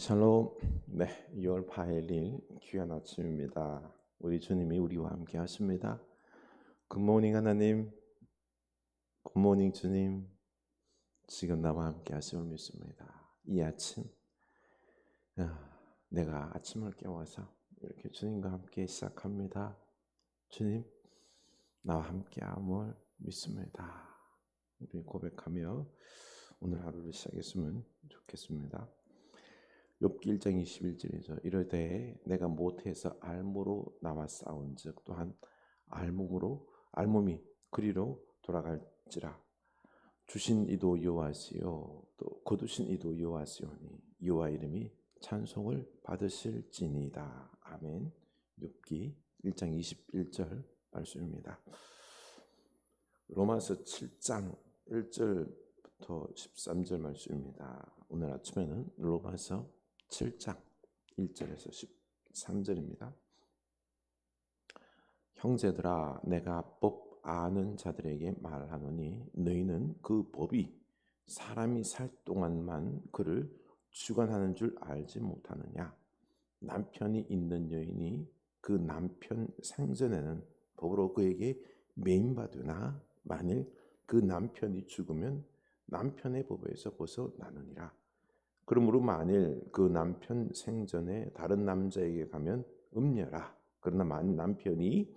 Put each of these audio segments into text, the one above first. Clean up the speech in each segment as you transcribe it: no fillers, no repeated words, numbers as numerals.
샬롬. 네, 6월 8일 귀한 아침입니다. 우리 주님이 우리와 함께 하십니다. 굿모닝 하나님, 굿모닝 주님. 지금 나와 함께 하심을 믿습니다. 이 아침 내가 아침을 깨워서 이렇게 주님과 함께 시작합니다. 주님, 나와 함께 함을 믿습니다. 우리 고백하며 오늘 하루를 시작했으면 좋겠습니다. 욥기 1장 21절이죠. 이르되 내가 못해서 알무로 나와 싸운즉 또한 알몸이 그리로 돌아갈지라. 주신 이도 여호와시요 또 거두신 이도 여호와시오니 여호와 이름이 찬송을 받으실지니이다. 아멘. 욥기 1장 21절 말씀입니다. 로마서 7장 1절부터 13절 말씀입니다. 오늘 아침에는 로마서 7장 1절에서 13절입니다. 형제들아, 내가 법 아는 자들에게 말하노니 너희는 그 법이 사람이 살 동안만 그를 주관하는 줄 알지 못하느냐. 남편이 있는 여인이 그 남편 생전에는 법으로 그에게 매임받으나 만일 그 남편이 죽으면 남편의 법에서 벗어나느니라. 그러므로 만일 그 남편 생전에 다른 남자에게 가면 음녀라. 그러나 만일 남편이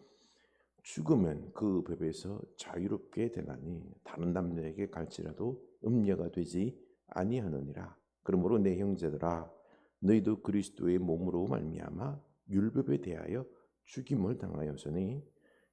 죽으면 그 법에서 자유롭게 되나니 다른 남자에게 갈지라도 음녀가 되지 아니하느니라. 그러므로 내 형제들아, 너희도 그리스도의 몸으로 말미암아 율법에 대하여 죽임을 당하였으니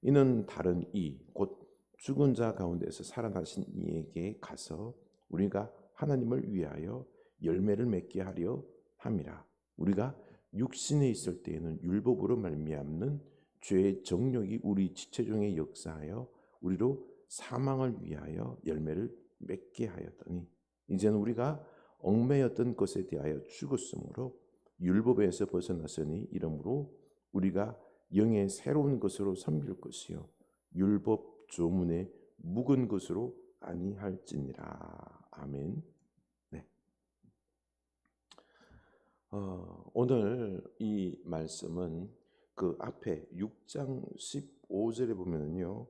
이는 다른 이 곧 죽은 자 가운데서 살아나신 이에게 가서 우리가 하나님을 위하여 열매를 맺게 하려 함이라. 우리가 육신에 있을 때에는 율법으로 말미암는 죄의 정욕이 우리 지체 중에 역사하여 우리로 사망을 위하여 열매를 맺게 하였더니 이제는 우리가 얽매였던 것에 대하여 죽었으므로 율법에서 벗어났으니 이러므로 우리가 영의 새로운 것으로 섬길 것이요 율법 조문에 묵은 것으로 아니할지니라. 아멘. 네. 오늘 이 말씀은 그 앞에 6장 15절에 보면은요,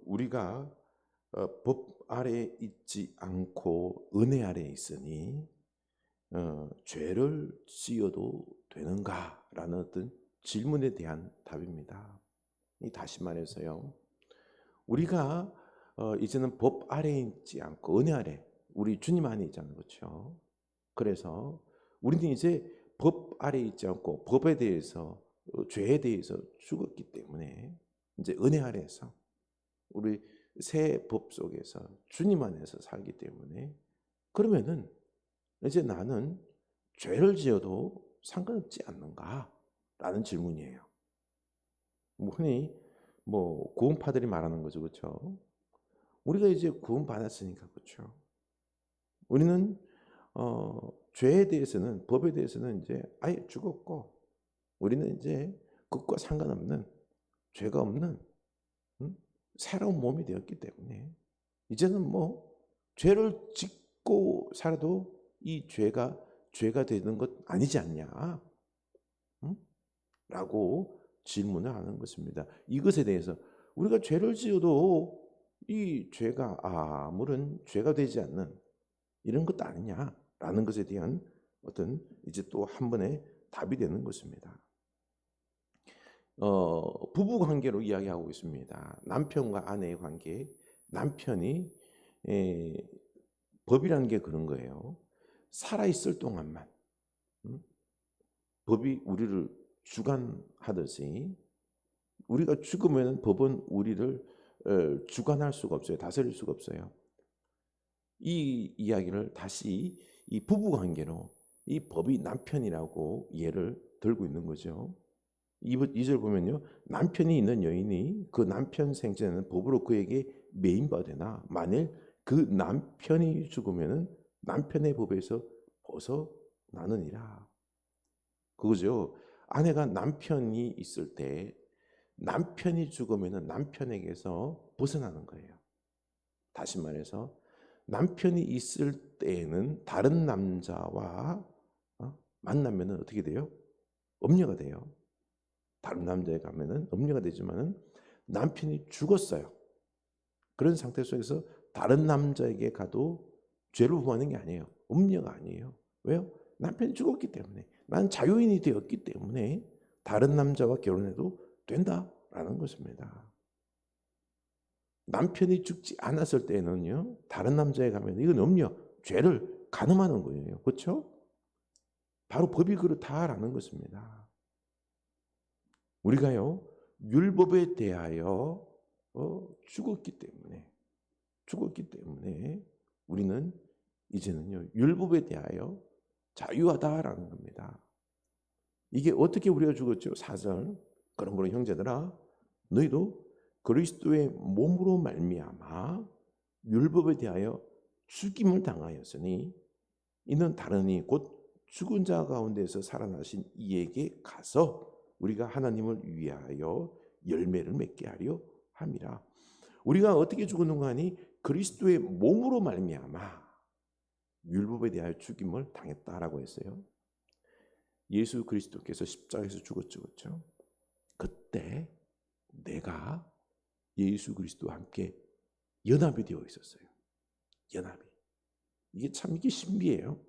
우리가 법 아래에 있지 않고 은혜 아래에 있으니 죄를 지어도 되는가라는 어떤 질문에 대한 답입니다. 다시 말해서요, 우리가 이제는 법 아래에 있지 않고 은혜 아래, 우리 주님 안에 있잖아요, 그렇죠? 그래서 우리는 이제 법 아래에 있지 않고 법에 대해서 죄에 대해서 죽었기 때문에 이제 은혜 아래에서 우리 새 법 속에서 주님 안에서 살기 때문에 그러면은 이제 나는 죄를 지어도 상관없지 않는가라는 질문이에요. 흔히 구원파들이 말하는 거죠, 그렇죠? 우리가 이제 구원 받았으니까, 그렇죠? 우리는 죄에 대해서는 법에 대해서는 이제 아예 죽었고 우리는 이제 그것과 상관없는 죄가 없는 새로운 몸이 되었기 때문에 이제는 죄를 짓고 살아도 이 죄가 되는 것 아니지 않냐? 라고 질문을 하는 것입니다. 이것에 대해서 우리가 죄를 지어도 이 죄가 아무런 죄가 되지 않는 이런 것도 아니냐라는 것에 대한 어떤 이제 또 한 번의 답이 되는 것입니다. 부부 관계로 이야기하고 있습니다. 남편과 아내의 관계. 남편이 법이라는 게 그런 거예요. 살아있을 동안만 법이 우리를 주관하듯이 우리가 죽으면 법은 우리를 주관할 수가 없어요. 다스릴 수가 없어요. 이 이야기를 다시 이 부부관계로 이 법이 남편이라고 예를 들고 있는 거죠. 2절 보면요, 남편이 있는 여인이 그 남편 생전에는 법으로 그에게 매임받으나 만일 그 남편이 죽으면 남편의 법에서 벗어나느니라. 그거죠. 아내가 남편이 있을 때 남편이 죽으면 남편에게서 벗어나는 거예요. 다시 말해서 남편이 있을 때에는 다른 남자와 만나면은 어떻게 돼요? 엄녀가 돼요. 다른 남자에 가면은 엄녀가 되지만은 남편이 죽었어요. 그런 상태 속에서 다른 남자에게 가도 죄를 범하는 게 아니에요. 엄녀가 아니에요. 왜요? 남편이 죽었기 때문에. 난 자유인이 되었기 때문에 다른 남자와 결혼해도 된다라는 것입니다. 남편이 죽지 않았을 때는요, 다른 남자에 가면 이건 엄녀, 죄를 가늠하는 거예요. 그렇죠? 바로 법이 그렇다라는 것입니다. 우리가요, 율법에 대하여 죽었기 때문에 우리는 이제는요, 율법에 대하여 자유하다라는 겁니다. 이게 어떻게 우리가 죽었죠? 4절. 그러므로 형제들아, 너희도 그리스도의 몸으로 말미암아 율법에 대하여 죽임을 당하였으니 이는 다르니 곧 죽은 자 가운데서 살아나신 이에게 가서 우리가 하나님을 위하여 열매를 맺게 하려 함이라. 우리가 어떻게 죽었는가 하니 그리스도의 몸으로 말미암아 율법에 대하여 죽임을 당했다라고 했어요. 예수 그리스도께서 십자가에서 죽었죠. 그때 내가 예수 그리스도와 함께 연합이 되어 있었어요. 연합이. 이게 신비해요.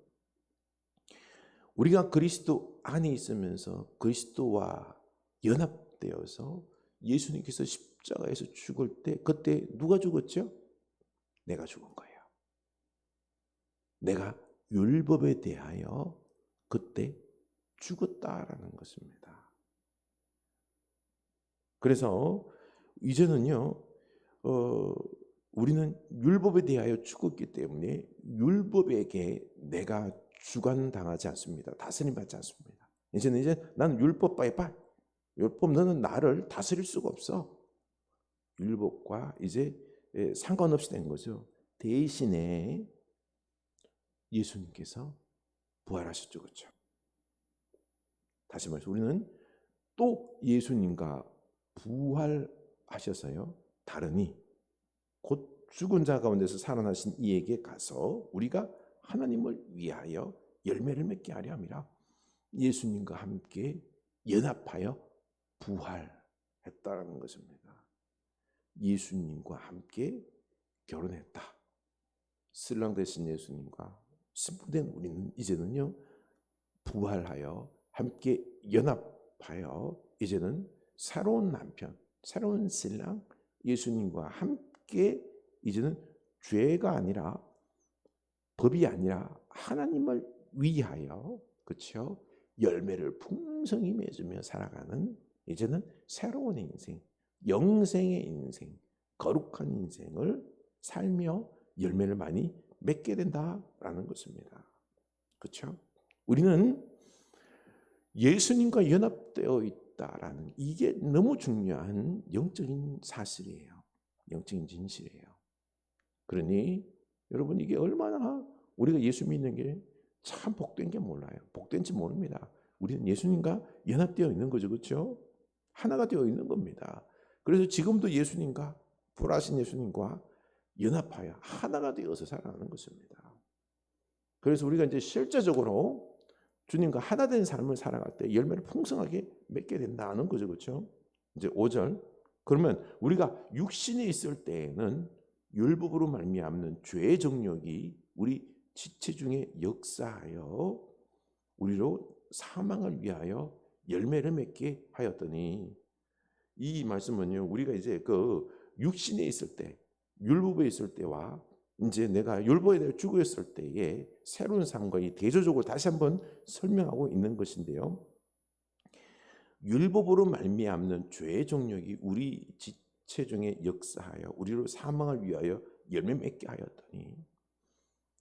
우리가 그리스도 안에 있으면서 그리스도와 연합되어서 예수님께서 십자가에서 죽을 때 그때 누가 죽었죠? 내가 죽은 거예요. 내가 율법에 대하여 그때 죽었다라는 것입니다. 그래서 이제는요, 우리는 율법에 대하여 죽었기 때문에 율법에게 내가 주관당하지 않습니다. 다스림받지 않습니다. 이제 나는 율법 바이바이. 율법 너는 나를 다스릴 수가 없어. 율법과 이제 상관없이 된 거죠. 대신에 예수님께서 부활하셨죠. 그렇죠? 다시 말해서 우리는 또 예수님과 부활하셔서요. 다르니 곧 죽은 자 가운데서 살아나신 이에게 가서 우리가 하나님을 위하여 열매를 맺게 하려 함이라. 예수님과 함께 연합하여 부활했다라는 것입니다. 예수님과 함께 결혼했다. 신랑 되신 예수님과 신부된 우리는 이제는요 부활하여 함께 연합하여 이제는 새로운 남편, 새로운 신랑 예수님과 함께 이제는 죄가 아니라 법이 아니라 하나님을 위하여 그렇죠? 열매를 풍성히 맺으며 살아가는 이제는 새로운 인생, 영생의 인생, 거룩한 인생을 살며 열매를 많이 맺게 된다라는 것입니다. 그렇죠? 우리는 예수님과 연합되어 있다라는 이게 너무 중요한 영적인 사실이에요. 영적인 진실이에요. 그러니 여러분 이게 얼마나 우리가 예수 믿는 게 참 복된 게 몰라요. 복된지 모릅니다. 우리는 예수님과 연합되어 있는 거죠. 그렇죠? 하나가 되어 있는 겁니다. 그래서 지금도 예수님과 부활하신 예수님과 연합하여 하나가 되어서 살아가는 것입니다. 그래서 우리가 이제 실제적으로 주님과 하나 된 삶을 살아갈 때 열매를 풍성하게 맺게 된다는 거죠. 그렇죠? 이제 5절. 그러면 우리가 육신에 있을 때에는 율법으로 말미암는 죄의 정욕이 우리 지체 중에 역사하여 우리로 사망을 위하여 열매를 맺게 하였더니 이 말씀은요. 우리가 이제 그 육신에 있을 때 율법에 있을 때와 이제 내가 율법에 대해 죽었을 때의 새로운 삶과 이 대조적으로 다시 한번 설명하고 있는 것인데요. 율법으로 말미암는 죄의 정욕이 우리 지체 중에 역사하여 우리로 사망을 위하여 열매 맺게 하였더니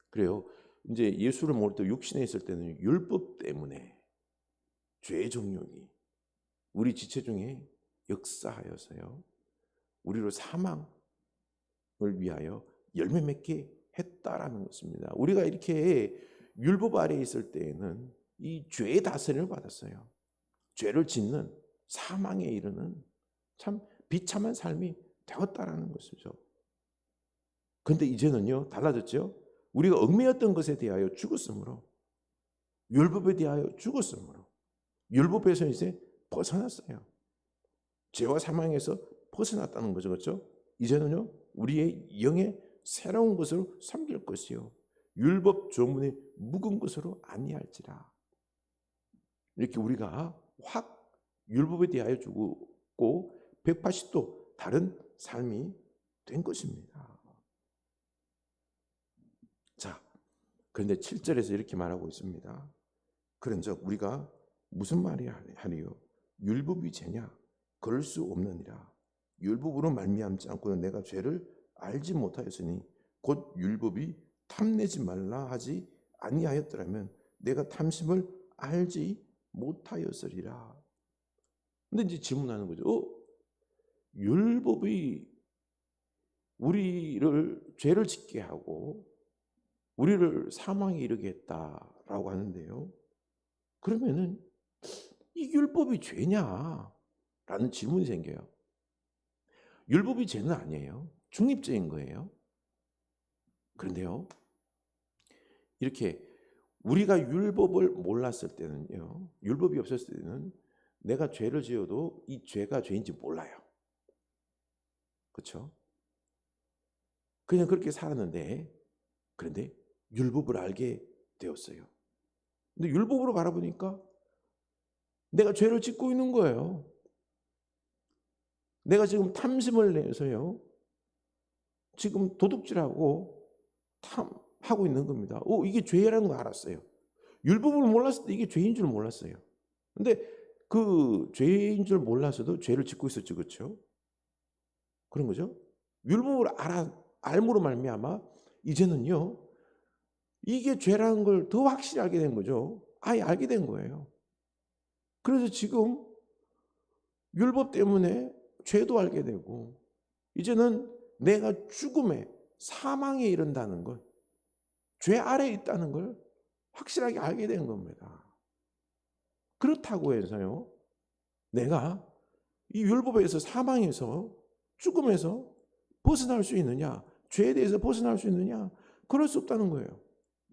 그래요. 이제 예수를 모를 때 육신에 있을 때는 율법 때문에 죄의 정욕이 우리 지체 중에 역사하여서요. 우리로 사망을 위하여 열매 맺게 했다라는 것입니다. 우리가 이렇게 율법 아래에 있을 때에는 이 죄의 다스림을 받았어요. 죄를 짓는 사망에 이르는 참 비참한 삶이 되었다라는 것이죠. 그런데 이제는요 달라졌죠. 우리가 얽매였던 것에 대하여 죽었으므로 율법에 대하여 죽었으므로 율법에서 이제 벗어났어요. 죄와 사망에서 벗어났다는 거죠. 그렇죠? 이제는요, 우리의 영의 새로운 것으로 삼길 것이요, 율법 조문의 묵은 것으로 아니할지라. 이렇게 우리가 확 율법에 대하여 죽고 180도 다른 삶이 된 것입니다. 자, 그런데 7절에서 이렇게 말하고 있습니다. 그런즉 우리가 무슨 말이 하리요? 율법이 죄냐? 그럴 수 없느니라. 율법으로 말미암지 않고는 내가 죄를 알지 못하였으니 곧 율법이 탐내지 말라 하지 아니하였더라면 내가 탐심을 알지 못하였으리라. 근데 이제 질문하는 거죠. 율법이 우리를 죄를 짓게 하고 우리를 사망에 이르게 했다라고 하는데요. 그러면은 이 율법이 죄냐? 라는 질문이 생겨요. 율법이 죄는 아니에요. 중립적인 거예요. 그런데요, 이렇게 우리가 율법을 몰랐을 때는요, 율법이 없었을 때는 내가 죄를 지어도 이 죄가 죄인지 몰라요. 그렇죠? 그냥 그렇게 살았는데, 그런데 율법을 알게 되었어요. 근데 율법으로 바라보니까 내가 죄를 짓고 있는 거예요. 내가 지금 탐심을 내서요, 지금 도둑질하고 탐하고 있는 겁니다. 이게 죄라는 거 알았어요. 율법을 몰랐을 때 이게 죄인 줄 몰랐어요. 근데 그 죄인 줄 몰라서도 죄를 짓고 있었죠. 그렇죠? 그런 거죠. 율법을 알므로 말미암아 이제는요, 이게 죄라는 걸 더 확실히 알게 된 거죠. 아예 알게 된 거예요. 그래서 지금 율법 때문에 죄도 알게 되고, 이제는 내가 죽음에, 사망에 이른다는 것, 죄 아래에 있다는 걸 확실하게 알게 된 겁니다. 그렇다고 해서요, 내가 이 율법에서, 사망에서, 죽음에서 벗어날 수 있느냐, 죄에 대해서 벗어날 수 있느냐, 그럴 수 없다는 거예요.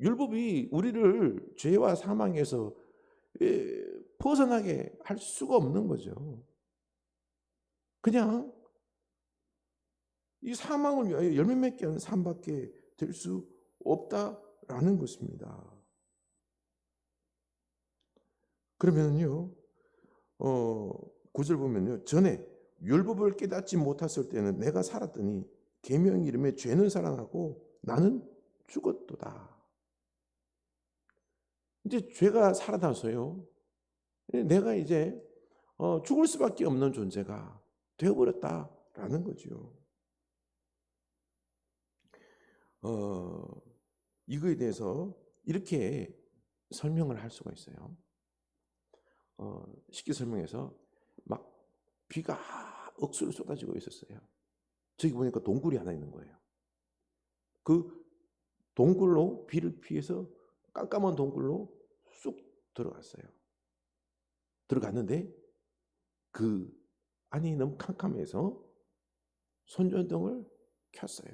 율법이 우리를 죄와 사망에서 벗어나게 할 수가 없는 거죠. 그냥 이 사망을 위하여 열매 맺게 하는 삶밖에 될 수 없다라는 것입니다. 그러면요, 9절 보면요, 전에 율법을 깨닫지 못했을 때는 내가 살았더니 계명 이름에 죄는 살아나고 나는 죽었도다. 이제 죄가 살아나서요, 내가 이제 죽을 수밖에 없는 존재가 되어버렸다라는 거죠. 이거에 대해서 이렇게 설명을 할 수가 있어요. 쉽게 설명해서 막 비가 억수로 쏟아지고 있었어요. 저기 보니까 동굴이 하나 있는 거예요. 그 동굴로 비를 피해서 깜깜한 동굴로 쑥 들어갔어요. 들어갔는데 그 안이 너무 캄캄해서 손전등을 켰어요.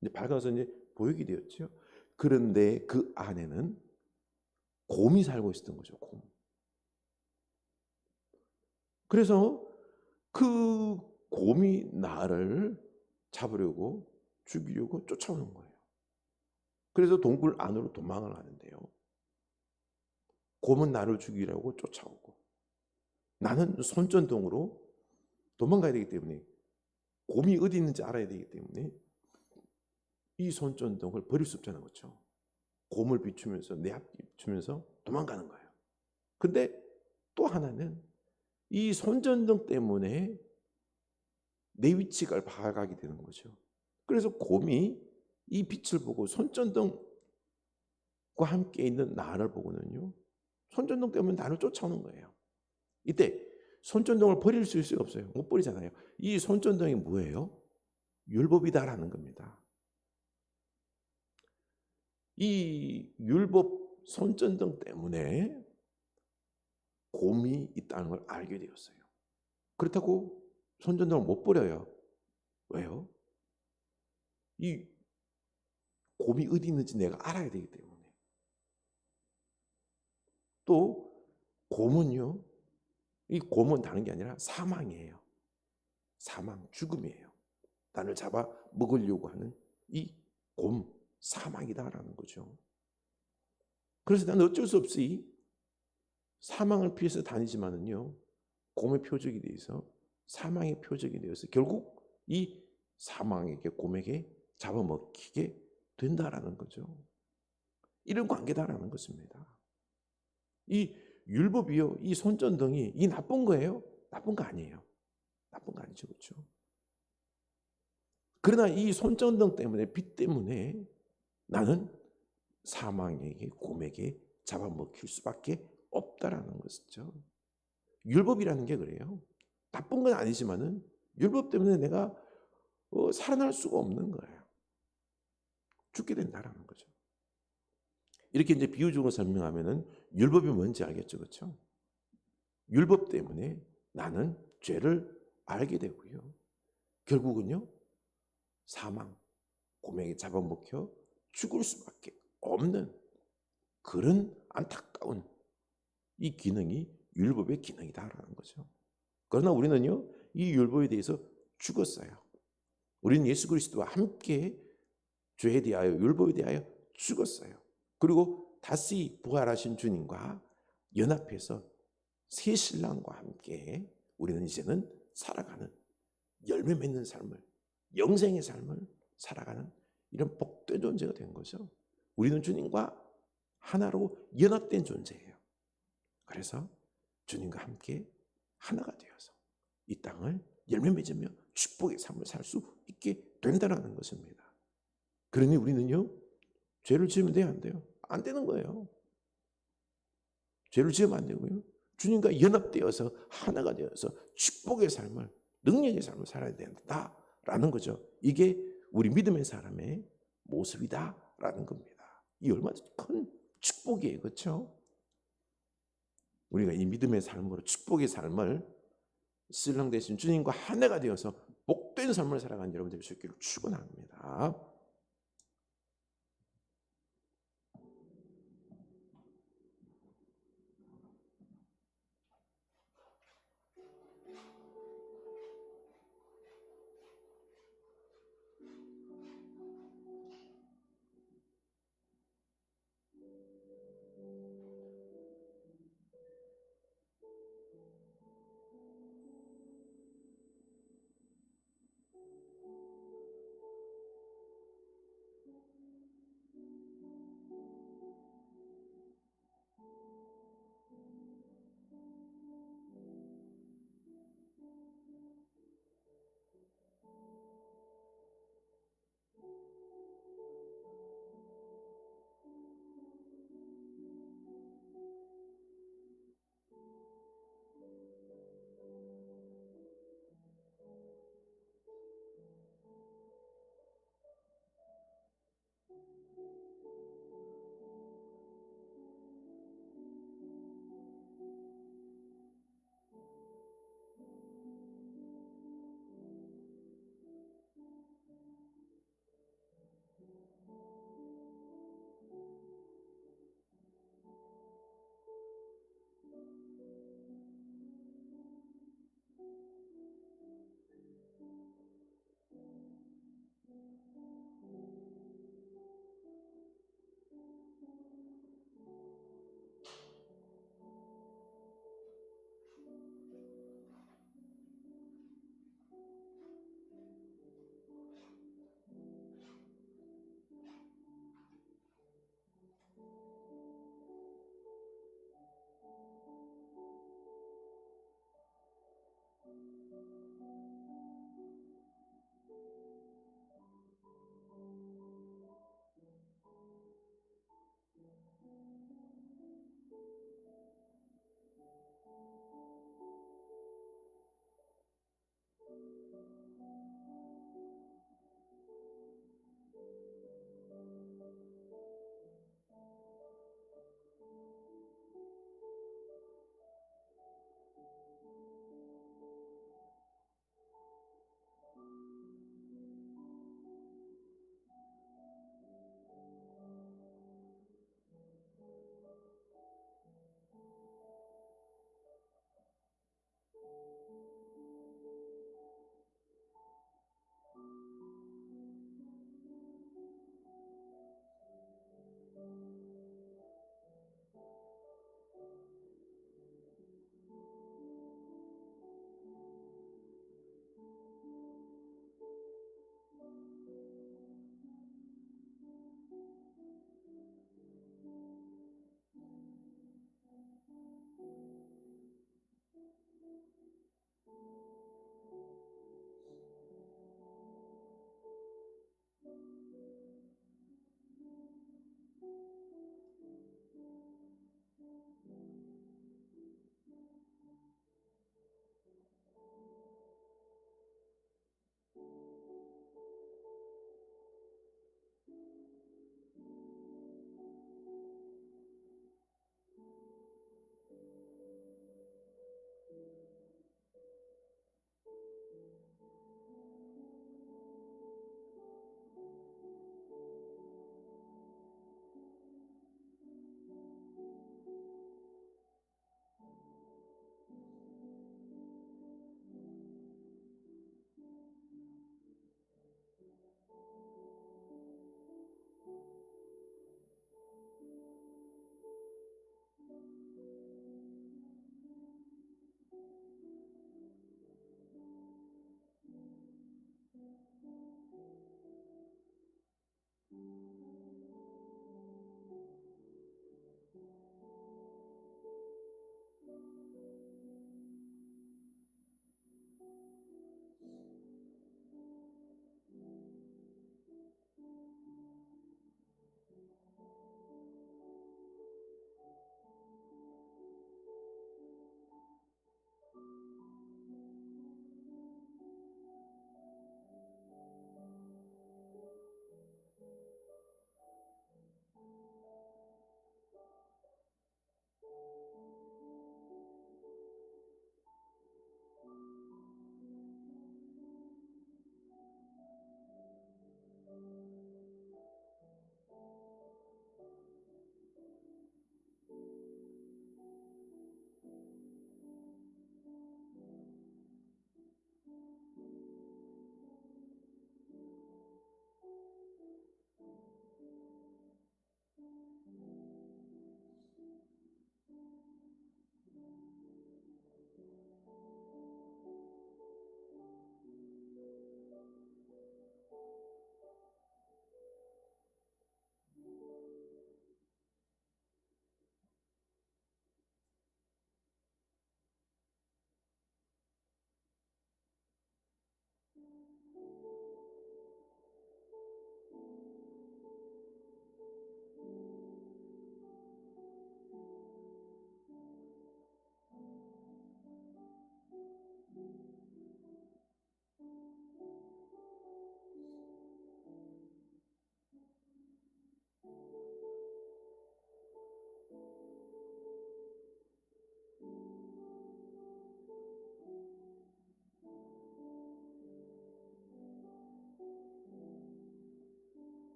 이제 밝아서 이제 보이게 되었죠. 그런데 그 안에는 곰이 살고 있었던 거죠. 곰. 그래서 그 곰이 나를 잡으려고, 죽이려고 쫓아오는 거예요. 그래서 동굴 안으로 도망을 하는데요, 곰은 나를 죽이려고 쫓아오고 나는 손전등으로 도망가야 되기 때문에, 곰이 어디 있는지 알아야 되기 때문에 이 손전등을 버릴 수 없잖아요. 그렇죠? 곰을 비추면서, 내 앞 비추면서 도망가는 거예요. 근데 또 하나는 이 손전등 때문에 내 위치가 파악하게 되는 거죠. 그래서 곰이 이 빛을 보고 손전등과 함께 있는 나를 보고는요, 손전등 때문에 나를 쫓아오는 거예요. 이때 손전등을 버릴 수 있을 수 없어요. 못 버리잖아요. 이 손전등이 뭐예요? 율법이다라는 겁니다. 이 율법 손전등 때문에 곰이 있다는 걸 알게 되었어요. 그렇다고 손전등을 못 버려요. 왜요? 이 곰이 어디 있는지 내가 알아야 되기 때문에. 또 곰은요, 이 곰은 다른 게 아니라 사망이에요. 사망, 죽음이에요. 나를 잡아 먹으려고 하는 이 곰, 사망이다라는 거죠. 그래서 나는 어쩔 수 없이 사망을 피해서 다니지만은요, 곰의 표적이 되어서 사망의 표적이 되어서 결국 이 사망에게, 곰에게 잡아먹히게 된다라는 거죠. 이런 관계다라는 것입니다. 이 율법이요, 이 손전등이 이 나쁜 거예요? 나쁜 거 아니에요. 나쁜 거 아니죠, 그렇죠? 그러나 이 손전등 때문에, 빛 때문에 나는 사망에게, 곰에게 잡아먹힐 수밖에 없다라는 것이죠. 율법이라는 게 그래요. 나쁜 건 아니지만은 율법 때문에 내가 살아날 수가 없는 거예요. 죽게 된다라는 거죠. 이렇게 이제 비유적으로 설명하면은 율법이 뭔지 알겠죠, 그렇죠? 율법 때문에 나는 죄를 알게 되고요. 결국은요, 사망, 곰에게 잡아먹혀 죽을 수밖에 없는 그런 안타까운 이 기능이 율법의 기능이다라는 거죠. 그러나 우리는요, 이 율법에 대해서 죽었어요. 우리는 예수 그리스도와 함께 죄에 대하여, 율법에 대하여 죽었어요. 그리고 다시 부활하신 주님과 연합해서 새 신랑과 함께 우리는 이제는 살아가는, 열매 맺는 삶을, 영생의 삶을 살아가는 이런 복된 존재가 된 거죠. 우리는 주님과 하나로 연합된 존재예요. 그래서 주님과 함께 하나가 되어서 이 땅을 열매 맺으며 축복의 삶을 살 수 있게 된다는 것입니다. 그러니 우리는요, 죄를 지으면 돼요, 안 돼요? 안 되는 거예요. 죄를 지으면 안 되고요, 주님과 연합되어서 하나가 되어서 축복의 삶을, 능력의 삶을 살아야 된다라는 거죠. 이게 우리 믿음의 사람의 모습이다라는 겁니다. 이 얼마나 큰 축복이에요, 그렇죠? 우리가 이 믿음의 삶으로 축복의 삶을 신랑 되신 주님과 하나가 되어서 복된 삶을 살아가는 여러분들이 수 있기를 축원합니다.